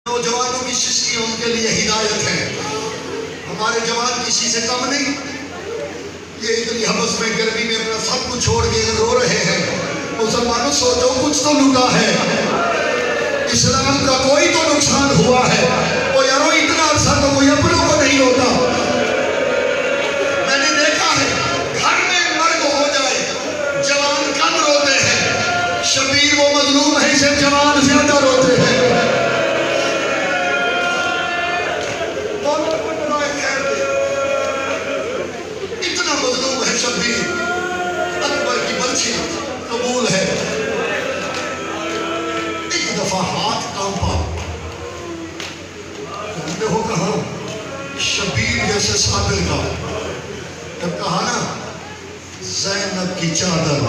नौजवानों की सृष्टि उनके लिए हिदायत है। हमारे जवान किसी से कम नहीं। ये इतनी हवस में गर्मी में अपना सब कुछ छोड़ के रो रहे हैं। मुसलमानों सोचो, कुछ तो लूटा है, इस्लाम का कोई तो नुकसान हुआ है। वो यारो इतना अरसा तो कोई अपनों को नहीं होता। मैंने देखा है घर में मर्द हो जाए जवान कम रोते हैं, शबीर वो मजलूम है इसे जवान ज्यादा रोते हैं। इतना मजलूम है शबीर, अकबर की बर्छी कबूल है। एक दफा हाथ कांपा, तुमने हो कहा शबीर जैसे साबिर का, जब कहा ना ज़ैनब की चादर